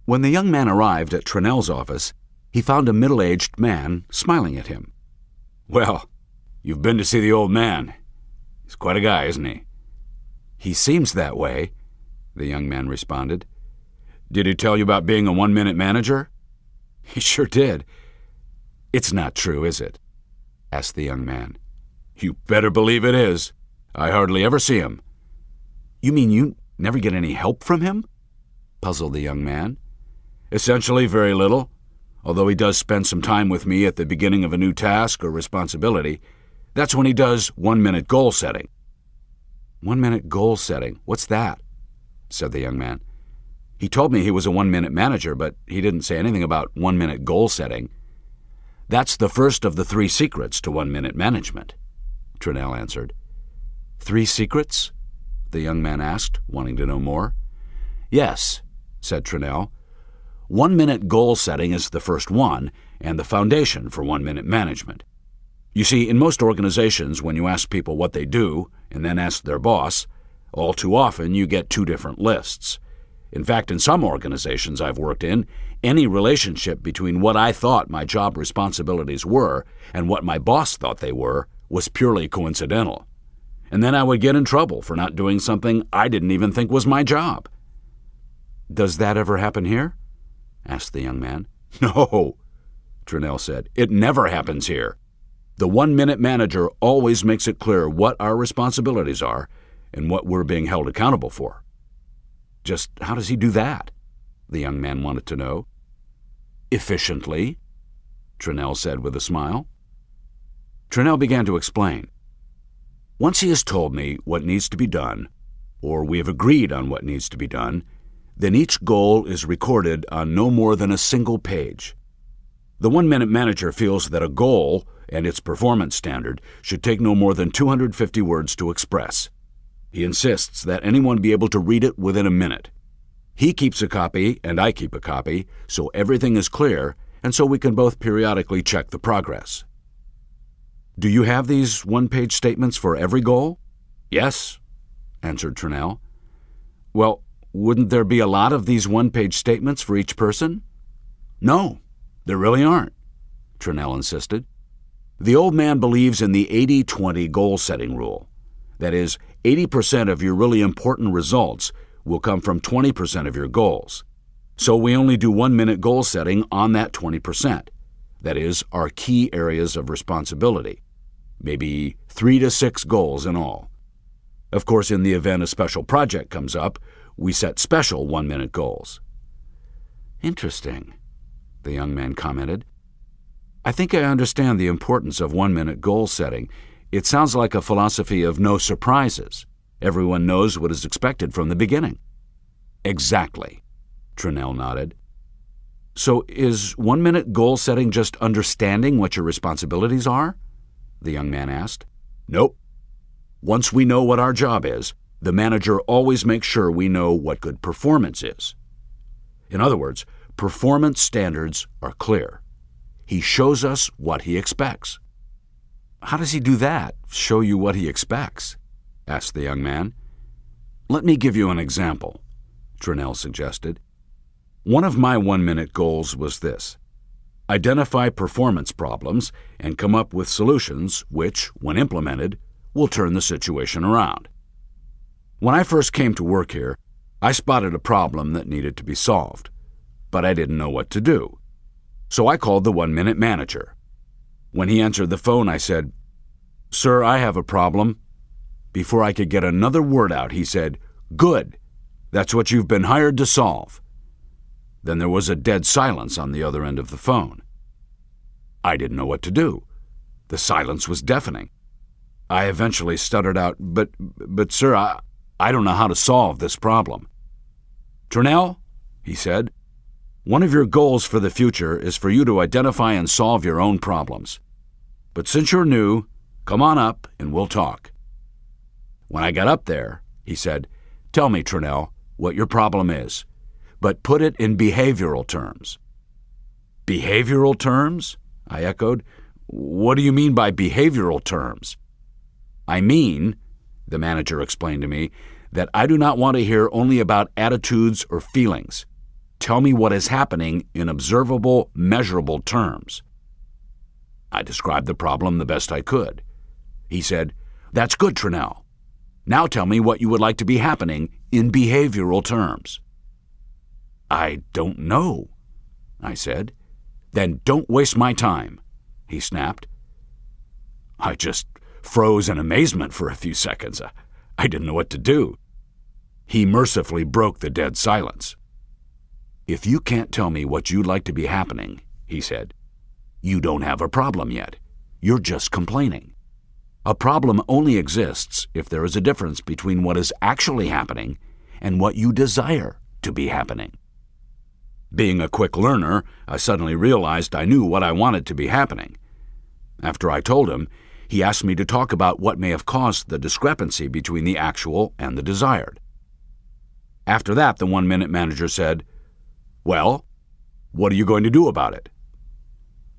When the young man arrived at Trinell's office, he found a middle-aged man smiling at him. "Well, you've been to see the old man. He's quite a guy, isn't he?" "He seems that way," the young man responded. "Did he tell you about being a one-minute manager?" "He sure did." "It's not true, is it?" asked the young man. "You better believe it is. I hardly ever see him." "You mean you never get any help from him?" puzzled the young man. "Essentially very little, although he does spend some time with me at the beginning of a new task or responsibility. That's when he does one-minute goal setting." "1-minute goal setting? What's that?" said the young man. "He told me he was a one-minute manager, but he didn't say anything about 1-minute goal setting." "That's the first of the 3 secrets to one-minute management," Trinell answered. 3 secrets?" the young man asked, wanting to know more. "Yes," said Trinell. "1-minute goal setting is the first one and the foundation for one-minute management. You see, in most organizations, when you ask people what they do and then ask their boss, all too often you get 2 different lists. In fact, in some organizations I've worked in, any relationship between what I thought my job responsibilities were and what my boss thought they were was purely coincidental. And then I would get in trouble for not doing something I didn't even think was my job." "Does that ever happen here?" asked the young man. "No," Trinell said. "It never happens here. The one-minute manager always makes it clear what our responsibilities are and what we're being held accountable for." "Just how does he do that?" the young man wanted to know. "Efficiently," Trinell said with a smile. Trinell began to explain. "Once he has told me what needs to be done, or we have agreed on what needs to be done, then each goal is recorded on no more than a single page. The one-minute manager feels that a goal and its performance standard should take no more than 250 words to express. He insists that anyone be able to read it within a minute. He keeps a copy and I keep a copy, so everything is clear, and so we can both periodically check the progress." "Do you have these one-page statements for every goal?" "Yes," answered Trinell. "Well, wouldn't there be a lot of these one-page statements for each person?" "No, there really aren't," Trinell insisted. "The old man believes in the 80-20 goal-setting rule. That is, 80% of your really important results will come from 20% of your goals. So we only do one-minute goal setting on that 20%. That is, our key areas of responsibility. Maybe 3 to 6 goals in all. Of course, in the event a special project comes up, we set special one-minute goals." "Interesting," the young man commented. "I think I understand the importance of one-minute goal setting. It sounds like a philosophy of no surprises. Everyone knows what is expected from the beginning." "Exactly," Trinell nodded. "So is one-minute goal setting just understanding what your responsibilities are?" the young man asked. "Nope. Once we know what our job is, the manager always makes sure we know what good performance is. In other words, performance standards are clear. He shows us what he expects." "How does he do that, show you what he expects?" asked the young man. "Let me give you an example," Trinell suggested. "One of my one-minute goals was this: identify performance problems and come up with solutions which, when implemented, will turn the situation around. When I first came to work here, I spotted a problem that needed to be solved, but I didn't know what to do. So I called the one-minute manager. When he answered the phone, I said, 'Sir, I have a problem.' Before I could get another word out, he said, 'Good. That's what you've been hired to solve.' Then there was a dead silence on the other end of the phone. I didn't know what to do. The silence was deafening. I eventually stuttered out, But sir, I don't know how to solve this problem." "Trinell," he said, "one of your goals for the future is for you to identify and solve your own problems. But since you're new, come on up and we'll talk." When I got up there, he said, "Tell me, Trinell, what your problem is, but put it in behavioral terms." "Behavioral terms?" I echoed. "What do you mean by behavioral terms?" "I mean," the manager explained to me, "that I do not want to hear only about attitudes or feelings. Tell me what is happening in observable, measurable terms. I described the problem the best I could. He said, "That's good, Trinell. Now tell me what you would like to be happening in behavioral terms." "I don't know," I said. "Then don't waste my time," he snapped. I just froze in amazement for a few seconds. I didn't know what to do. He mercifully broke the dead silence. "If you can't tell me what you'd like to be happening," he said, "you don't have a problem yet. You're just complaining. A problem only exists if there is a difference between what is actually happening and what you desire to be happening." Being a quick learner, I suddenly realized I knew what I wanted to be happening. After I told him, he asked me to talk about what may have caused the discrepancy between the actual and the desired. After that, the 1 Minute Manager said, "Well, what are you going to do about it?"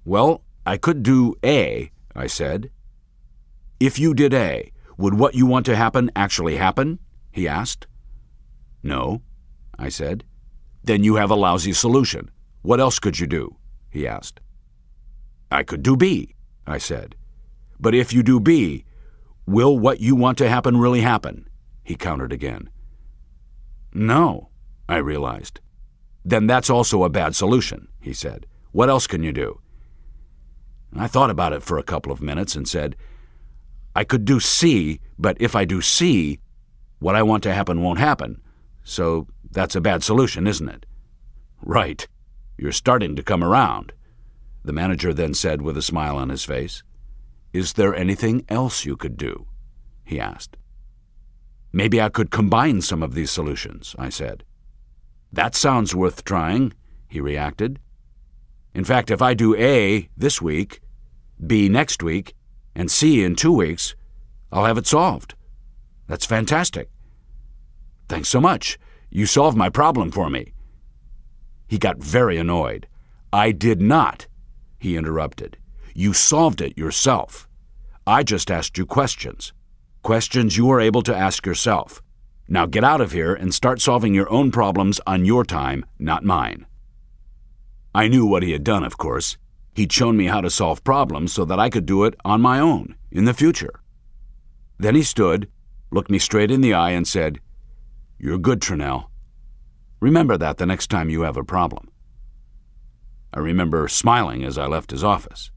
"Well, I could do A," I said. "If you did A, would what you want to happen actually happen?" he asked. "No," I said. "Then you have a lousy solution. What else could you do?" he asked. "I could do B," I said. "But if you do B, will what you want to happen really happen?" he countered again. "No," I realized. "Then that's also a bad solution," he said. "What else can you do?" I thought about it for a couple of minutes and said, "I could do C, but if I do C, what I want to happen won't happen. So that's a bad solution, isn't it?" "Right. You're starting to come around," the manager then said with a smile on his face. "Is there anything else you could do?" he asked. "Maybe I could combine some of these solutions," I said. "That sounds worth trying," he reacted. "In fact, if I do A this week, B next week, and C in 2 weeks, I'll have it solved. That's fantastic." "Thanks so much. You solved my problem for me." He got very annoyed. "I did not," he interrupted. "You solved it yourself. I just asked you questions. Questions you are able to ask yourself. Now get out of here and start solving your own problems on your time, not mine." I knew what he had done, of course. He'd shown me how to solve problems so that I could do it on my own in the future. Then he stood, looked me straight in the eye, and said, "You're good, Trinell. Remember that the next time you have a problem." I remember smiling as I left his office.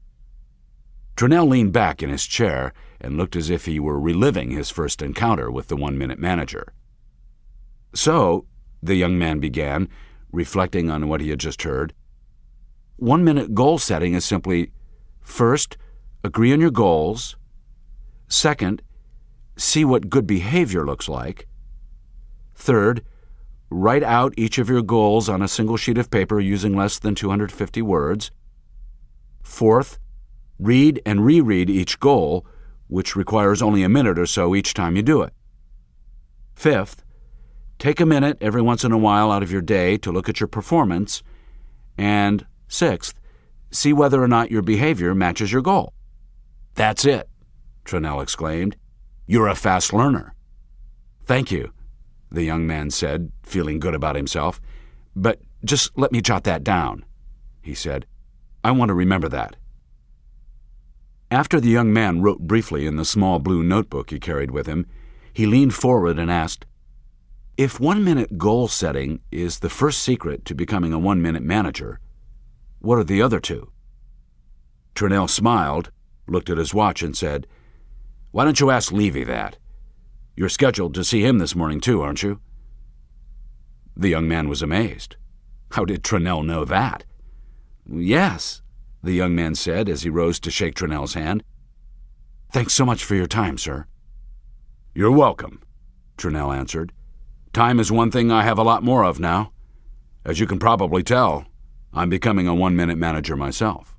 Trinell leaned back in his chair and looked as if he were reliving his first encounter with the 1 Minute Manager. "So," the young man began, reflecting on what he had just heard, 1-minute goal setting is simply, first, agree on your goals. Second, see what good behavior looks like. Third, write out each of your goals on a single sheet of paper using less than 250 words. Fourth, read and reread each goal, which requires only a minute or so each time you do it. Fifth, take a minute every once in a while out of your day to look at your performance. And sixth, see whether or not your behavior matches your goal. "That's it," Trinell exclaimed. "You're a fast learner." "Thank you," the young man said, feeling good about himself. "But just let me jot that down," he said. "I want to remember that." After the young man wrote briefly in the small blue notebook he carried with him, he leaned forward and asked, "If 1-minute goal setting is the first secret to becoming a 1-minute manager, what are the other two?" Trinell smiled, looked at his watch, and said, "Why don't you ask Levy that? You're scheduled to see him this morning too, aren't you?" The young man was amazed. How did Trinell know that? "Yes," the young man said as he rose to shake Trinell's hand. "Thanks so much for your time, sir." "You're welcome," Trinell answered. "Time is one thing I have a lot more of now. As you can probably tell, I'm becoming a 1-minute manager myself."